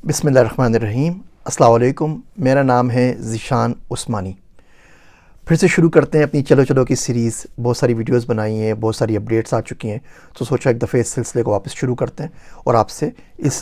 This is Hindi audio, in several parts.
बिस्मिल्लाहिर्रहमानिर्रहीम। अस्सलाम वालेकुम। मेरा नाम है ज़ीशान उस्मानी। फिर से शुरू करते हैं अपनी चलो चलो की सीरीज़। बहुत सारी वीडियोस बनाई हैं, बहुत सारी अपडेट्स आ चुकी हैं, तो सोचा एक दफ़े इस सिलसिले को वापस शुरू करते हैं और आपसे इस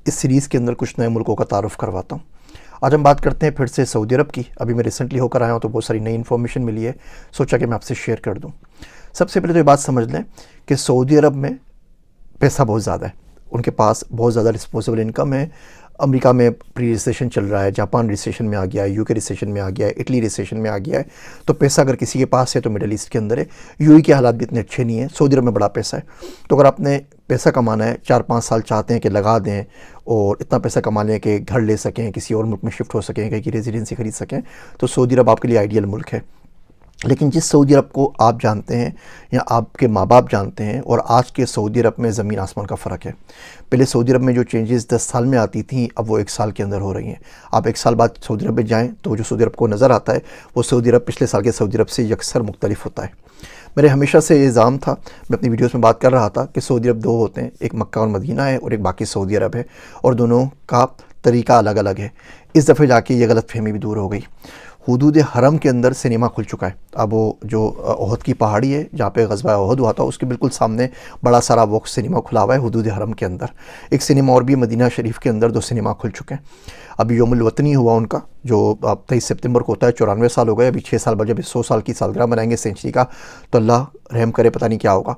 सीरीज़ के अंदर कुछ नए मुल्कों का तारुफ़ करवाता हूँ। आज हम बात करते हैं फिर से सऊदी अरब की। अभी मैं रिसेंटली होकर आया हूँ तो बहुत सारी नई इन्फॉर्मेशन मिली है, सोचा कि मैं आपसे शेयर कर दूँ। सबसे पहले तो ये बात समझ लें कि सऊदी अरब में पैसा बहुत ज़्यादा है, उनके पास बहुत ज़्यादा डिस्पोजेबल इनकम है। अमेरिका में प्री रिसेशन चल रहा है, जापान रिसेशन में आ गया है, यूके रिसेशन में आ गया है, इटली रिसेशन में आ गया है। तो पैसा अगर किसी के पास है तो मिडल ईस्ट के अंदर है। यूएई के हालात भी इतने अच्छे नहीं हैं, सऊदी अरब में बड़ा पैसा है। तो अगर आपने पैसा कमाना है, 4-5 साल चाहते हैं कि लगा दें और इतना पैसा कमा लें कि घर ले सकें, किसी और मुल्क में शिफ्ट हो सकें, कहीं की रेजिडेंसी खरीद सकें, तो सऊदी अरब आपके लिए आइडियल मुल्क है। लेकिन जिस सऊदी अरब को आप जानते हैं या आपके माँ बाप जानते हैं और आज के सऊदी अरब में ज़मीन आसमान का फ़र्क है। पहले सऊदी अरब में जो चेंजेस 10 साल में आती थी, अब वो 1 साल के अंदर हो रही हैं। आप 1 साल बाद सऊदी अरब में जाएँ तो जो सऊदी अरब को नज़र आता है वो सऊदी अरब पिछले साल के सऊदी अरब से यकसर मुख्तलिफ होता है। मेरे हमेशा से ये इल्ज़ाम था, मैं अपनी वीडियोस में बात कर रहा था कि सऊदी अरब 2 होते हैं, एक मक्का और मदीना है और एक बाकी सऊदी अरब है, और दोनों का तरीका अलग अलग है। इस दफ़े जाके ये गलतफ़हमी भी दूर हो गई। हुदूद हरम के अंदर सिनेमा खुल चुका है। अब वो जो ओहद की पहाड़ी है जहाँ पे ग़ज़वा ओहद हुआ था, उसके बिल्कुल सामने बड़ा सारा वो सिनेमा खुला हुआ है हुदूद हरम के अंदर। एक सिनेमा और भी मदीना शरीफ के अंदर 2 सिनेमा खुल चुके हैं। अभी यौमुल वतनी हुआ उनका, जो अब 23 सितंबर को होता है, 94 साल हो गए। अभी 6 साल बाद जब 100 साल की सालगिरह मनाएंगे सेंचुरी का, तो अल्लाह रहम करे, पता नहीं क्या होगा।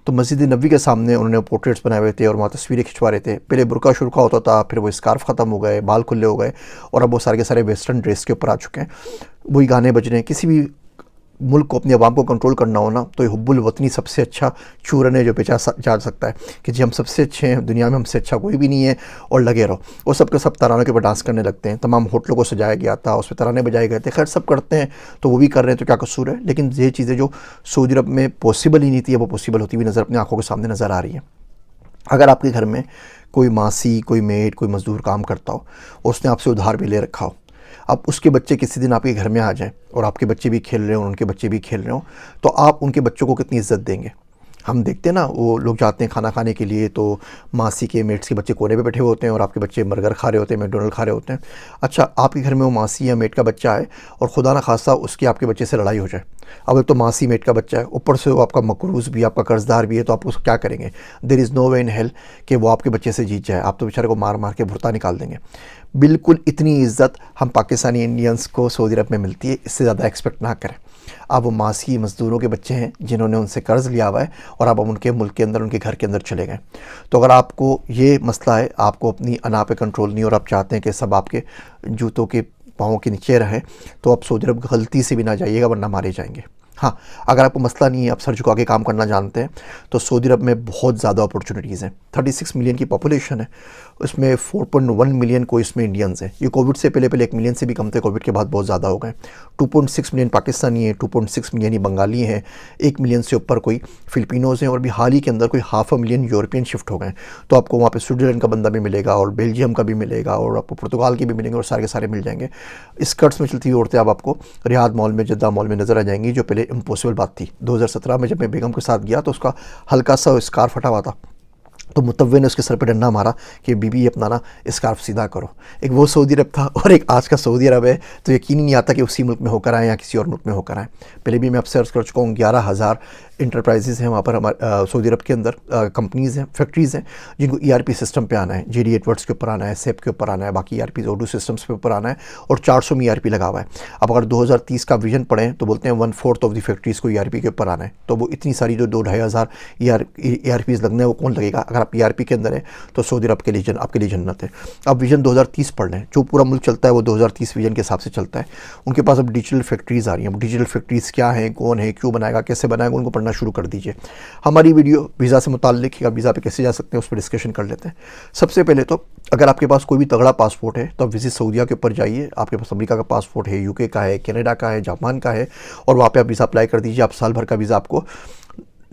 तो मस्जिद नबी के सामने उन्होंने पोर्ट्रेट्स बनाए हुए थे और वहाँ तस्वीरें खिंचवा रहे थे। पहले बुरका शुरका होता था, फिर वो स्कार्फ ख़त्म हो गए, बाल खुले हो गए, और अब वो सारे के सारे वेस्टर्न ड्रेस के ऊपर आ चुके हैं। वही गाने बज रहे हैं। किसी भी मुल्क को, अपनी आवाम को कंट्रोल करना हो ना, तो ये हुब्बुल वतनी सबसे अच्छा चूरन है जो बेचा जा सकता है कि जी हम सबसे अच्छे हैं, दुनिया में हमसे अच्छा कोई भी नहीं है, और लगे रहो। वो सब के सब तरानों के ऊपर डांस करने लगते हैं। तमाम होटलों को सजाया गया था, उस पर तराने बजाए गए थे। खैर सब करते हैं तो वो भी कर रहे हैं, तो क्या कसूर है। लेकिन ये चीज़ें जो सऊदी अरब में पॉसिबल ही नहीं थी, वो पॉसिबल होती हुई नज़र अपनी आंखों के सामने नज़र आ रही है। अगर आपके घर में कोई मासी, कोई मेड, कोई मज़दूर काम करता हो, उसने आपसे उधार भी ले रखा हो, अब उसके बच्चे किसी दिन आपके घर में आ जाएं और आपके बच्चे भी खेल रहे हो, उनके बच्चे भी खेल रहे हो, तो आप उनके बच्चों को कितनी इज्जत देंगे। हम देखते हैं ना, वो लोग जाते हैं खाना खाने के लिए, तो मासी के, मेट्स के बच्चे कोने पे बैठे होते हैं और आपके बच्चे बर्गर खा रहे होते हैं, मैकडोनल्ड खा रहे होते हैं। अच्छा, आपके घर में वो मासी या मेट का बच्चा है और खुदा ना खास्ता उसकी आपके बच्चे से लड़ाई हो जाए। अब एक तो मासी मेट का बच्चा है, ऊपर से वो आपका मकरूज़ भी, आपका कर्जदार भी है, तो आप उसको क्या करेंगे। There is no way in hell कि वो आपके बच्चे से जीत जाए। आप तो बेचारे को मार मार के भुर्ता निकाल देंगे। बिल्कुल इतनी इज्जत हम पाकिस्तानी इंडियंस को सऊदी अरब में मिलती है, इससे ज़्यादा एक्सपेक्ट ना करें। आप वो मासी मज़दूरों के बच्चे हैं जिन्होंने उनसे कर्ज़ लिया हुआ है, और अब उनके मुल्क के अंदर, उनके घर के अंदर चले गए। तो अगर आपको ये मसला है, आपको अपनी अना पे कंट्रोल नहीं और आप चाहते हैं कि सब आपके जूतों के पाँव के नीचे रहे, तो आप सऊदी अरब गलती से भी ना जाइएगा, वरना मारे जाएंगे। हाँ, अगर आपको मसला नहीं है, आप सर झुका के काम करना जानते हैं, तो सऊदी अरब में बहुत ज़्यादा अपॉर्चुनिटीज़ हैं। 36 मिलियन की पॉपुलेशन है, उसमें 4.1 मिलियन को इसमें इंडियंस हैं। ये कोविड से पहले 1 मिलियन से भी कम थे, कोविड के बाद बहुत ज़्यादा हो गए। 2.6 मिलियन पाकिस्तानी हैं, 2.6 मिलियन ही बंगाली हैं, 1 मिलियन से ऊपर कोई फिलिपिनोज़ हैं, और भी हाल ही के अंदर कोई 500 मिलियन यूरोपियन शिफ्ट हो गए। तो आपको वहाँ पे स्विट्ज़रलैंड का बंदा भी मिलेगा, और बेल्जियम का भी मिलेगा, और आपको पुर्तगाल के भी मिलेंगे, और सारे के सारे मिल जाएंगे। स्कर्ट्स में चलती हुई औरतें अब आपको रियाद मॉल में, जद्दा मॉल में नज़र आ जाएंगी, जो पहले इम्पॉसिबल बात थी। 2017 में जब मैं बेगम के साथ गया तो उसका हल्का सा स्कार्फ हटा हुआ था, तो मुतव्वे ने उसके सर पे डंडा मारा कि बीबी अपना ना स्कार्फ सीधा करो। एक वो सऊदी अरब था और एक आज का सऊदी अरब है, तो यकीन ही नहीं आता कि उसी मुल्क में होकर आए या किसी और मुल्क में होकर आए। पहले भी मैं अब सर्च कर चुका हूँ, 11,000 इंटरप्राइजेज़ हैं वहाँ पर हमारे सऊदी अरब के अंदर, कंपनीज़ हैं, फैक्ट्रीज़ हैं, जिनको ERP सिस्टम पे आना है, JD एडवर्ड्स के ऊपर आना है, सेप के ऊपर आना है, बाकी ERP ओडू सिस्टम्स के ऊपर आना है, और 400 में ERP लगा हुआ है। अब अगर 2030 का विजन पढ़ें तो बोलते हैं 1/4 ऑफ द फैक्ट्रीज़ को ERP के ऊपर आना है। तो वो इतनी सारी जो 2-2,500 ERPs लगने हैं, वो कौन लगेगा। अगर आप ERP के अंदर है तो सऊदी अरब के लिए आपके लिए जन्नत है। अब विजन 2030 पढ़ लें, जो पूरा मुल्क चलता है वो 2030 विजन के हिसाब से चलता है। उनके पास अब डिजिटल फैक्ट्रीज़ आ रही हैं। अब डिजिटल फैक्ट्रीज़ क्या हैं, कौन है, क्यों बनाएगा, कैसे बनाएगा, उनको पढ़ना शुरू कर दीजिए। हमारी वीडियो वीज़ा से मुताल्लिक है, वीज़ा पे कैसे जा सकते हैं उस पर डिस्कशन कर लेते हैं। सबसे पहले तो अगर आपके पास कोई भी तगड़ा पासपोर्ट है तो आप विजिट सऊदीया के ऊपर जाइए। आपके पास अमेरिका का पासपोर्ट है, UK का है, कनाडा का है, जापान का है, और वहाँ पे आप वीज़ा अप्लाई कर दीजिए। आप साल भर का वीज़ा आपको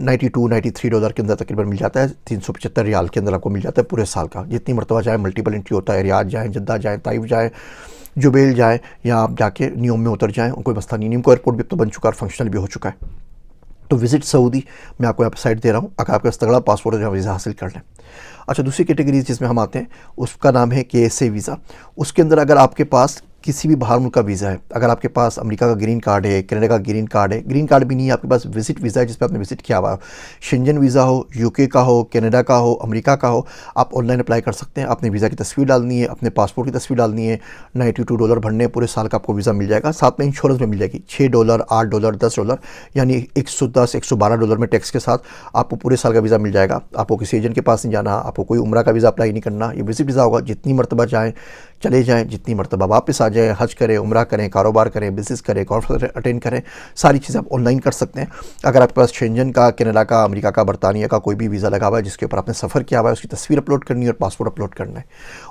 $92-93 के अंदर तकरीबन मिल जाता है। 375 रियाल के अंदर आपको मिल जाता है पूरे साल का। जितनी मरतबा जाए, मल्टीपल एंट्री होता है। रियाद जाएँ, जद्दा जाएँ, ताइफ जाएँ, जुबैल जाएँ, या आप जाके न्यूम में उतर जाएँ, कोई मसला नहीं। न्यूम को एयरपोर्ट भी अब तो बन चुका है और फंक्शनल भी हो चुका है। तो विजिट सऊदी मैं आपको यहाँ पर साइट दे रहा हूँ, अगर आपके पास तगड़ा पासपोर्ट है तो वीज़ा हासिल कर लें। अच्छा, दूसरी कैटेगरी जिसमें हम आते हैं उसका नाम है KSA वीज़ा। उसके अंदर अगर आपके पास किसी भी बाहर मुल्क का वीज़ा है, अगर आपके पास अमेरिका का ग्रीन कार्ड है, कनाडा का ग्रीन कार्ड है, ग्रीन कार्ड भी नहीं है, आपके पास विजिट वीज़ा है जिस पे आपने विजिट किया हुआ हो, शेंजन वीज़ा हो, UK का हो, कनाडा का हो, अमेरिका का हो, आप ऑनलाइन अप्लाई कर सकते हैं। आपने वीज़ा की तस्वीर डालनी है, अपने पासपोर्ट की तस्वीर डालनी है, $92 भरने, पूरे साल का आपको वीज़ा मिल जाएगा। साथ में इंश्योरेंस में मिल जाएगी $6, $8, $10, यानी $110, $112 में टैक्स के साथ आपको पूरे साल का वीज़ा मिल जाएगा। आपको किसी एजेंट के पास नहीं जाना, आपको कोई उम्रा का वीज़ा अप्लाई नहीं करना, ये विजिट वीज़ा होगा। जितनी मरतबा जाएँ चले जाएँ, जितनी मरतबा वापस आ जाएँ, हज करें, उम्रा करें, कारोबार करें, बिज़नेस करें, कॉन्फ्रेंस अटेंड करें, सारी चीज़ें आप ऑनलाइन कर सकते हैं। अगर आपके पास शेंजन का, कनाडा का, अमेरिका का, बरतानिया का कोई भी वीज़ा लगा हुआ है जिसके ऊपर आपने सफ़र किया हुआ है, उसकी तस्वीर अपलोड करनी है और पासपोर्ट अपलोड करना है,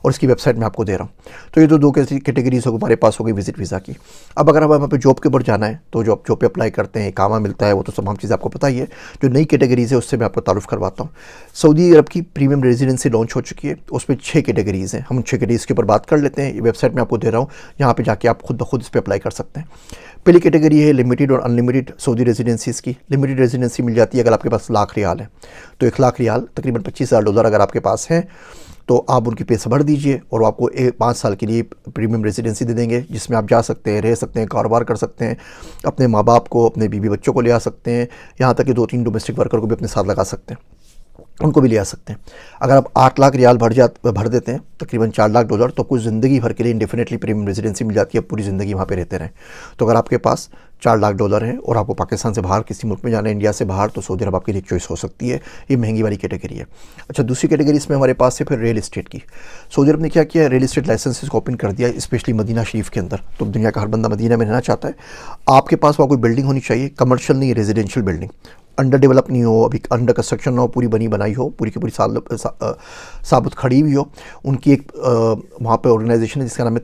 और इसकी वेबसाइट मैं आपको दे रहा हूँ। तो ये तो दो कैटेगरीज हमारे पास हो गई विजिट वीज़ा की। अब अगर हमें वहाँ पर जॉब के ऊपर जाना है तो जॉब पे अप्लाई करते हैं, कामा मिलता है, वो तो तमाम चीज़ें आपको पता ही है। जो नई कैटेगरीज़ है उससे मैं आपको तारुफ करवाता हूँ। सऊदी अरब की प्रीमियम रेजिडेंसी लॉन्च हो चुकी है, उसमें 6 कैटेगरीज़ हैं। हम उन 6 कैटेगरीज़ के ऊपर बात कर लेते हैं। ये वेबसाइट मैं आपको दे रहा हूँ, यहाँ पे जाके आप खुद ब खुद इस पर अप्लाई कर सकते हैं। पहली कैटेगरी है लिमिटेड और अनलिमिटेड सऊदी रेजिडेंसीज़ की। लिमिटेड रेजिडेंसी मिल जाती है अगर आपके पास $1,00,000 है, तो $1,00,000 तकरीबन $25,000 अगर आपके पास हैं तो आप उनकी पैसे भर दीजिए और वो आपको 5 साल के लिए प्रीमियम रेजिडेंसी दे देंगे, जिसमें आप जा सकते हैं, रह सकते हैं, कारोबार कर सकते हैं, अपने माँ बाप को, अपने बीवी बच्चों को ले आ सकते हैं, यहाँ तक कि 2-3 डोमेस्टिक वर्कर को भी अपने साथ लगा सकते हैं, उनको भी ले आ सकते हैं। अगर आप $8,00,000 भर देते हैं, तकरीबन $4,00,000, तो कुछ ज़िंदगी भर के लिए इंडेफिनेटली प्रीमियम रेजिडेंसी मिल जाती है, पूरी ज़िंदगी वहाँ पे रहते रहें। तो अगर आपके पास $4,00,000 हैं और आपको पाकिस्तान से बाहर किसी मुल्क में जाना है, इंडिया से बाहर, तो सऊदी अरब आपके लिए चॉइस हो सकती है। ये महंगी वाली कैटेगरी है। अच्छा, दूसरी कैटेगरी इसमें हमारे पास है फिर रियल इस्टेट की। सऊदी अरब ने क्या किया है, रियल इस्टेट लाइसेंसेस को ओपन कर दिया, स्पेशली मदीना शरीफ के अंदर। तो दुनिया का हर बंदा मदीना में रहना चाहता है। आपके पास वहाँ कोई बिल्डिंग होनी चाहिए, कमर्शियल नहीं, रेजिडेंशियल बिल्डिंग, अंडर डेवलप नहीं हो, अभी अंडर कंस्ट्रक्शन ना हो, पूरी बनी बनाई हो, पूरी की पूरी साबुत खड़ी हुई हो। उनकी एक वहाँ पे ऑर्गेनाइजेशन है जिसका नाम है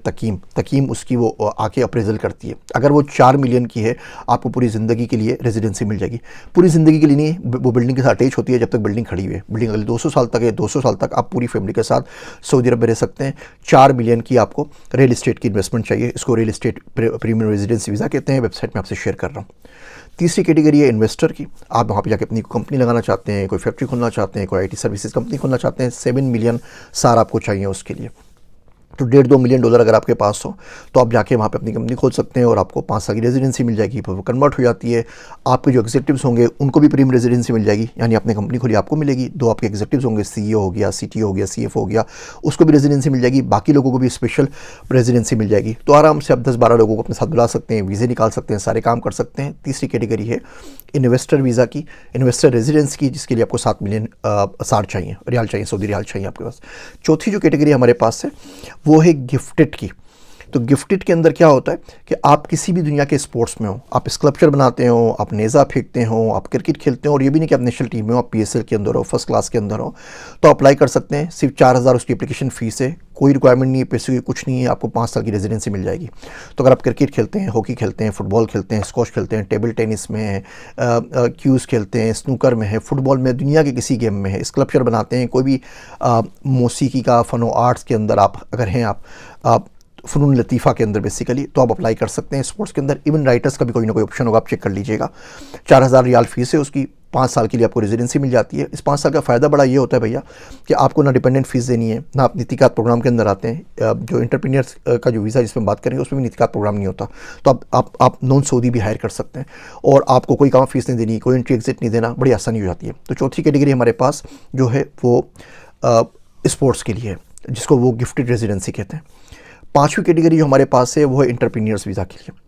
तकीम उसकी वो आके अप्रेजल करती है। अगर वो 4 मिलियन की है, आपको पूरी ज़िंदगी के लिए रेजिडेंसी मिल जाएगी। पूरी ज़िंदगी के लिए नहीं, वो बिल्डिंग के साथ अटैच होती है जब तक बिल्डिंग खड़ी हुई है। बिल्डिंग अगले 200 साल तक है, 200 साल तक आप पूरी फैमिली के साथ सऊदी अरब में रह सकते हैं। 4 मिलियन की आपको रियल इस्टेट की इन्वेस्टमेंट चाहिए। इसको real estate premium residency visa कहते हैं। वेबसाइट में आपसे शेयर कर रहा हूँ। तीसरी कैटेगरी है इन्वेस्टर की। आप वहाँ पे जाके अपनी कंपनी लगाना चाहते हैं, कोई फैक्ट्री खोलना चाहते हैं, कोई IT सर्विसेज कंपनी खोलना चाहते हैं। 7 मिलियन सार आपको चाहिए उसके लिए। तो $1.5-2 मिलियन अगर आपके पास हो तो आप जाके वहाँ पे अपनी कंपनी खोल सकते हैं और आपको 5 साल की रेजिडेंसी मिल जाएगी। फिर वो कन्वर्ट हो जाती है। आपके जो एग्जीक्यूटिव्स होंगे उनको भी प्रीमियम रेजिडेंसी मिल जाएगी, यानी आपने कंपनी खोली आपको मिलेगी। 2 आपके एग्जीक्यूटिव्स होंगे, CEO हो गया, CTO हो गया, CFO हो गया, उसको भी रेजिडेंसी मिल जाएगी। बाकी लोगों को भी स्पेशल रेजिडेंसी मिल जाएगी। तो आराम से आप 10-12 लोगों को अपने साथ बुला सकते हैं, वीज़े निकाल सकते हैं, सारे काम कर सकते हैं। तीसरी कैटेगरी है इन्वेस्टर वीज़ा की, इन्वेस्टर रेजिडेंस की, जिसके लिए आपको 7 मिलियन सार चाहिए, रियाल चाहिए, सऊदी रियाल चाहिए आपके पास। चौथी जो कैटेगरी हमारे पास है वो है गिफ्टेड की। तो गिफ्टेड के अंदर क्या होता है कि आप किसी भी दुनिया के स्पोर्ट्स में हो, आप स्कल्पचर बनाते हो, आप नेज़ा फेंकते हो, आप क्रिकेट खेलते हो, और ये भी नहीं कि आप नेशनल टीम में हो, आप PSL के अंदर हो, फर्स्ट क्लास के अंदर हो, तो अप्लाई कर सकते हैं। सिर्फ 4,000 उसकी एप्लीकेशन फ़ीस है, कोई रिक्वायरमेंट नहीं है, पैसे की कुछ नहीं है, आपको 5 साल की रेजिडेंसी मिल जाएगी। तो अगर आप क्रिकेट खेलते हैं, हॉकी खेलते हैं, फुटबॉल खेलते हैं, स्क्वॉश खेलते हैं, टेबल टेनिस में है, क्यूज़ खेलते हैं, स्नूकर में है, फुटबॉल में, दुनिया के किसी गेम में है, स्कल्पचर बनाते हैं, कोई भी मौसीकी का फ़न व आर्ट्स के अंदर आप अगर हैं, आप फ़नून लतीफ़ा के अंदर बेसिकली, तो आप अप्लाई कर सकते हैं। स्पोर्ट्स के अंदर इवन राइटर्स का भी कोई ना कोई ऑप्शन होगा, आप चेक कर लीजिएगा। 4,000 रियाल फ़ीस है उसकी, 5 साल के लिए आपको रेजिडेंसी मिल जाती है। इस 5 साल का फ़ायदा बड़ा ये होता है भैया कि आपको ना डिपेंडेंट फ़ीस देनी है, ना आप नीतिकात प्रोग्राम के अंदर आते हैं। जो एंटरप्रेन्योर्स का जो वीज़ा जिसमें बात करेंगे उसमें भी नीतिकात प्रोग्राम नहीं होता, तो आप नॉन सऊदी भी हायर कर सकते हैं और आपको कोई काम फ़ीस नहीं देनी, कोई एंट्री एग्जिट नहीं देना, बड़ी आसानी हो जाती है। तो चौथी कैटेगरी हमारे पास जो है वो स्पोर्ट्स के लिए है, जिसको वो गिफ्टेड रेजिडेंसी कहते हैं। 5वीं कैटेगरी जो हमारे पास है वो है एंटरप्रेन्योर्स वीज़ा के लिए।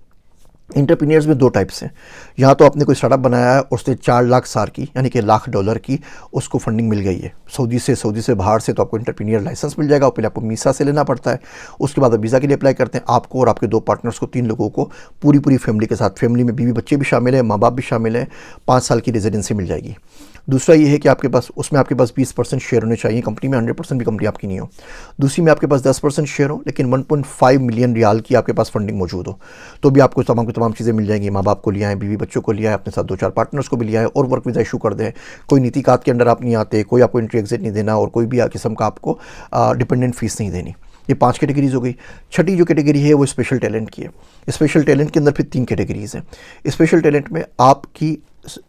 एंटरप्रेन्योर्स में 2 टाइप्स हैं। यहाँ तो आपने कोई स्टार्टअप बनाया है, उसने 4 लाख सार की, यानी कि $1,00,000 की उसको फंडिंग मिल गई है सऊदी से बाहर से, तो आपको एंटरप्रेन्योर लाइसेंस मिल जाएगा। पहले आपको मीसा से लेना पड़ता है, उसके बाद आप वीज़ा के लिए अप्लाई करते हैं। आपको और आपके 2 पार्टनर्स को, 3 लोगों को, पूरी फैमिली के साथ, फैमिली में बीवी बच्चे भी शामिल हैं, माँ बाप भी शामिल हैं, 5 साल की रेजिडेंसी मिल जाएगी। दूसरा ये है कि आपके पास 20% शेयर होने चाहिए कंपनी में, 100% भी कंपनी आपकी नहीं हो। दूसरी में आपके पास 10% शेयर हो, लेकिन 1.5 मिलियन रियाल की आपके पास फंडिंग मौजूद हो, तो भी आपको तमाम की तमाम चीज़ें मिल जाएंगी। माँ बाप को लिया है, बीवी बच्चों को लिया है, अपने साथ 2-4 पार्टनर्स को भी लिया है, और वर्क वीज़ा इशू कर दें। कोई नीतिकात के अंडर आप नहीं आते, कोई आपको एंट्री एग्जिट नहीं देना, और कोई भी किस्म का आपको डिपेंडेंट फ़ीस नहीं देनी। ये 5 कैटेगरीज हो गई। छठी जो कैटेगरी है वो स्पेशल टैलेंट की है। स्पेशल टैलेंट के अंदर फिर 3 कैटेगरीज हैं। स्पेशल टैलेंट में आपकी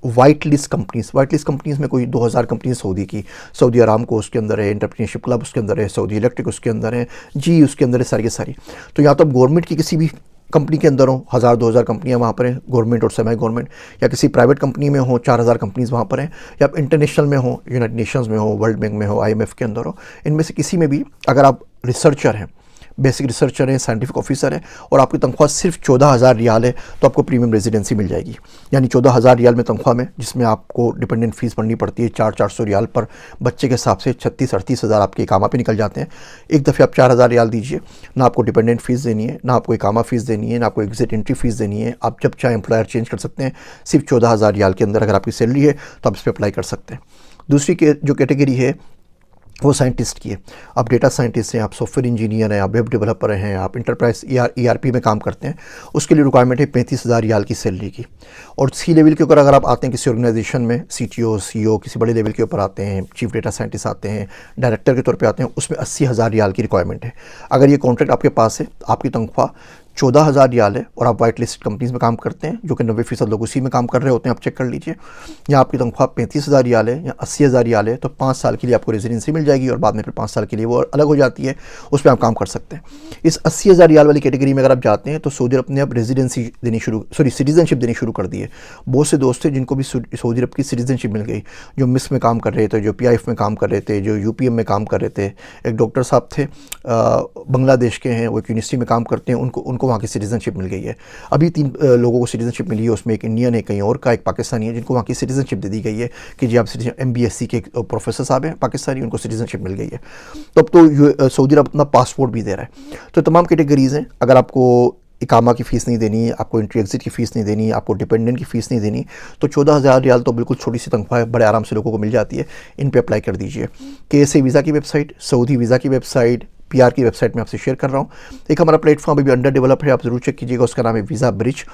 वाइट लिस्ट कंपनीज़ में कोई 2000 कंपनी सऊदी की, सऊदी अरामको उसके अंदर है, एंटरप्रेन्योरशिप क्लब उसके अंदर है, सऊदी इलेक्ट्रिक उसके अंदर है, जी उसके अंदर है, सारी के सारी। तो या तो आप गवर्नमेंट की किसी भी कंपनी के अंदर हो, 1000-2000 कंपनियां वहाँ पर हैं, गवर्नमेंट और सेमी गवर्नमेंट, या किसी प्राइवेट कंपनी में हो, 4000 कंपनीज़ वहाँ पर हैं, या आप इंटरनेशनल में हो, यूनाइटेड नेशंस में हो, वर्ल्ड बैंक में हो, IMF के अंदर हो, इनमें से किसी में भी अगर आप रिसर्चर हैं, बेसिक रिसर्चर है, साइंटिफिक ऑफिसर है, और आपकी तनख्वाह सिर्फ 14,000 रियाल है, तो आपको प्रीमियम रेजिडेंसी मिल जाएगी। यानी 14,000 रियाल में तनख्वाह में, जिसमें आपको डिपेंडेंट फीस भरनी पड़ती है 400 रियाल पर बच्चे के हिसाब से 36-38 हज़ार आपके इकामा पे निकल जाते हैं। एक दफ़े आप 4,000 रियाल दीजिए, ना आपको डिपेंडेंट फ़ीस देनी है, ना आपको इकामा फ़ीस देनी है, ना आपको एग्जिट एंट्री फ़ीस देनी है। आप जब चाहे एम्प्लॉयर चेंज कर सकते हैं। सिर्फ 14,000 रियाल के अंदर अगर आपकी सैलरी है तो आप इस पर अप्लाई कर सकते हैं। दूसरी जो कैटेगरी है वो साइंटिस्ट की है। आप डेटा साइंटिस्ट हैं, आप सॉफ्टवेयर इंजीनियर हैं, आप वेब डेवलपर हैं, आप इंटरप्राइज ERP में काम करते हैं, उसके लिए रिक्वायरमेंट है 35,000 रियाल की सैलरी की। और सी लेवल के ऊपर अगर आप आते हैं किसी ऑर्गेनाइजेशन में, CTO CEO किसी बड़े लेवल के ऊपर आते हैं, चीफ डेटा साइंटिस्ट आते हैं, डायरेक्टर के तौर पर आते हैं, उसमें 80,000 रियाल की रिक्वायरमेंट है। अगर ये कॉन्ट्रैक्ट आपके पास है, आपकी तनख्वाह 14,000 रियाल है और आप वाइट लिस्ट कंपनीज़ में काम करते हैं, जो कि 90% लोग उसी में काम कर रहे होते हैं, आप चेक कर लीजिए, या आपकी तनख्वाह 35,000 रियाल है या 80,000 रियाल है, तो 5 साल के लिए आपको रेजिडेंसी मिल जाएगी, और बाद में फिर 5 साल के लिए वो अलग हो जाती है, उस पर आप काम कर सकते हैं। इस 80,000 रियाल वाली कैटेगरी में अगर आप जाते हैं तो सऊदी अरब ने अब रेजिडेंसी देनी सिटीजनशिप देनी शुरू कर दी है। बहुत से दोस्त थे जिनको भी सऊदी अरब की सिटीजनशिप मिल गई, जो मिस में काम कर रहे थे, जो PIF में काम कर रहे थे, जो UPM में काम कर रहे थे। एक डॉक्टर साहब थे, बांग्लादेश के हैं, वो एक यूनिवर्सिटी में काम करते हैं, उनको वहाँ की सिटीजनशिप मिल गई है। अभी 3 लोगों को सिटीजनशिप मिली है, उसमें एक इंडियन है, कहीं और का, एक पाकिस्तानी है, जिनको वहाँ की सिटीजनशिप दे दी गई है कि जी आप MBSc के प्रोफेसर साहब हैं पाकिस्तानी, उनको सिटीजनशिप मिल गई है। तो अब तो सऊदी अरब अपना पासपोर्ट भी दे रहा है। तो तमाम कैटेगरीज़ हैं। अगर आपको इकामा की फ़ीस नहीं देनी, आपको एंट्री एग्जिट की फ़ीस नहीं देनी, आपको डिपेंडेंट की फ़ीस नहीं देनी, तो 14,000 रियाल तो बिल्कुल छोटी सी तनख्वाह है, बड़े आराम से लोगों को मिल जाती है। इन पे अप्लाई कर दीजिए। KSA वीज़ा की वेबसाइट, सऊदी वीज़ा की वेबसाइट, PR की वेबसाइट में आपसे शेयर कर रहा हूँ। एक हमारा प्लेटफॉर्म अभी भी अंडर डेवलप है, आप ज़रूर चेक कीजिएगा, उसका नाम है वीज़ा ब्रिज।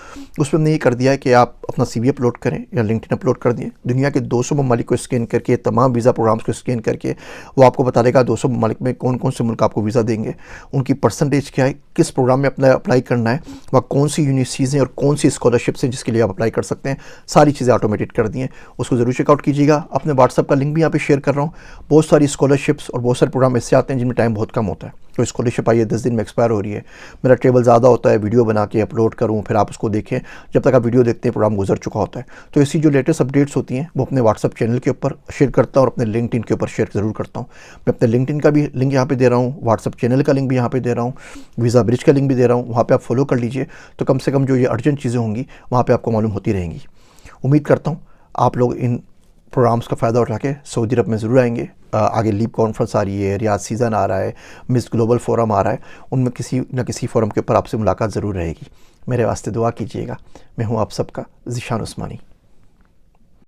उसमें हमने ये कर दिया है कि आप अपना CV अपलोड करें या लिंक्डइन अपलोड कर दिए। दुनिया के 200 ममालिक को स्कैन करके, तमाम वीज़ा प्रोग्राम्स को स्कैन करके वो आपको बता देगा 200 ममालिक में कौन कौन से मुल्क आपको वीज़ा देंगे, उनकी परसेंटेज क्या है, किस प्रोग्राम में अपना अप्लाई करना है, वह कौन सी यूनिवर्सिटीज़ हैं और कौन सी स्कॉलरशिप्स हैं जिसके लिए आप अप्लाई कर सकते हैं। सारी चीज़ें ऑटोमेटेड कर दी हैं, उसको ज़रूर चेकआउट कीजिएगा। अपने व्हाट्सअप का लिंक भी यहाँ पे शेयर कर रहा हूँ। बहुत सारी स्कॉलरशिप्स और बहुत सारे प्रोग्राम ऐसे आते हैं जिनमें टाइम बहुत कम होता है। तो स्कॉलरशिप आइए 10 दिन में एक्सपायर हो रही है, मेरा ट्रेवल ज़्यादा होता है, वीडियो बना के अपलोड करूँ, फिर आप उसको देखें, जब तक आप वीडियो देखते हैं प्रोग्राम गुजर चुका होता है। तो ऐसी जो लेटेस्ट अपडेट्स होती हैं वो अपने व्हाट्सअप चैनल के ऊपर शेयर करता हूँ और अपने लिंक्डइन के ऊपर शेयर ज़रूर करता हूँ। मैं अपने लिंक्डइन का भी लिंक यहाँ पे दे रहा हूँ, व्हाट्सअप चैनल का लिंक भी यहाँ पे दे रहा हूँ, वीज़ा ब्रिज का लिंक भी दे रहा हूँ, वहाँ पर आप फॉलो कर लीजिए। तो कम से कम जो ये अर्जेंट चीज़ें होंगी वहाँ पर आपको मालूम होती रहेंगी। उम्मीद करता हूँ आप लोग इन प्रोग्राम्स का फ़ायदा उठा के सऊदी अरब में ज़रूर आएंगे। आगे लीप कॉन्फ्रेंस आ रही है, रियाद सीज़न आ रहा है, मिस ग्लोबल फोरम आ रहा है, उनमें किसी न किसी फोरम के ऊपर आपसे मुलाकात ज़रूर रहेगी। मेरे वास्ते दुआ कीजिएगा। मैं हूँ आप सबका ज़ीशान उस्मानी।